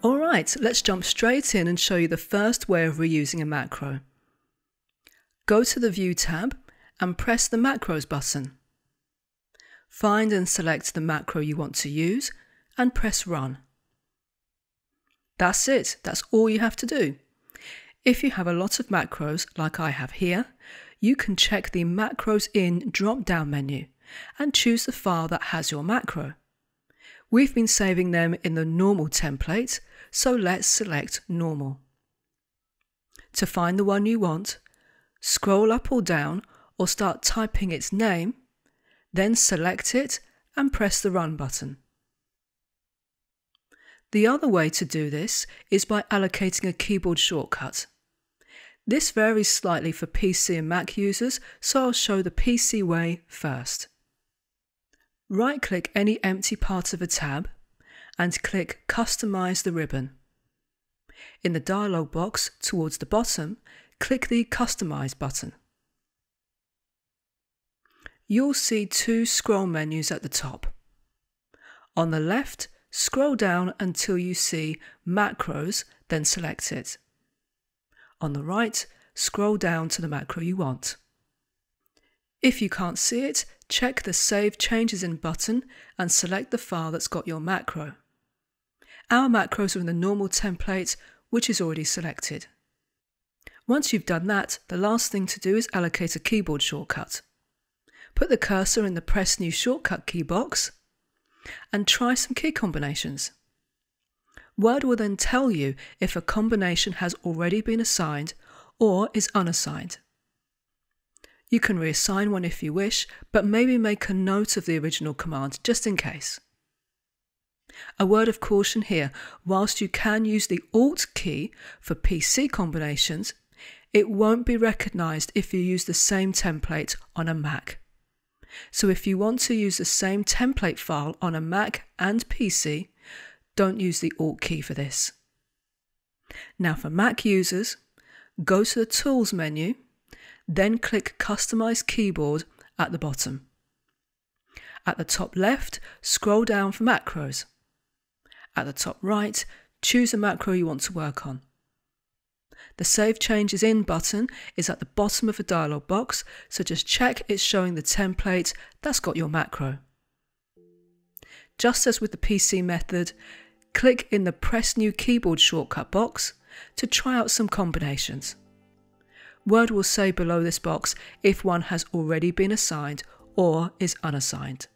Alright, let's jump straight in and show you the first way of reusing a macro. Go to the View tab and press the Macros button. Find and select the macro you want to use and press Run. That's it, that's all you have to do. If you have a lot of macros, like I have here, you can check the Macros In drop-down menu and choose the file that has your macro. We've been saving them in the Normal template, so let's select Normal. To find the one you want, scroll up or down or start typing its name, then select it and press the Run button. The other way to do this is by allocating a keyboard shortcut. This varies slightly for PC and Mac users, so I'll show the PC way first. Right-click any empty part of a tab and click Customize the ribbon. In the dialog box towards the bottom, click the Customize button. You'll see two scroll menus at the top. On the left, scroll down until you see Macros, then select it. On the right, scroll down to the macro you want. If you can't see it, check the Save Changes In button and select the file that's got your macro. Our macros are in the Normal template, which is already selected. Once you've done that, the last thing to do is allocate a keyboard shortcut. Put the cursor in the Press New Shortcut key box and try some key combinations. Word will then tell you if a combination has already been assigned or is unassigned. You can reassign one if you wish, but maybe make a note of the original command just in case. A word of caution here, whilst you can use the Alt key for PC combinations, it won't be recognised if you use the same template on a Mac. So if you want to use the same template file on a Mac and PC, don't use the Alt key for this. Now for Mac users, go to the Tools menu, then click Customize Keyboard at the bottom. At the top left, scroll down for macros. At the top right, choose a macro you want to work on. The Save Changes In button is at the bottom of the dialog box, so just check it's showing the template that's got your macro. Just as with the PC method, click in the Press New Keyboard shortcut box to try out some combinations. Word will say below this box if one has already been assigned or is unassigned.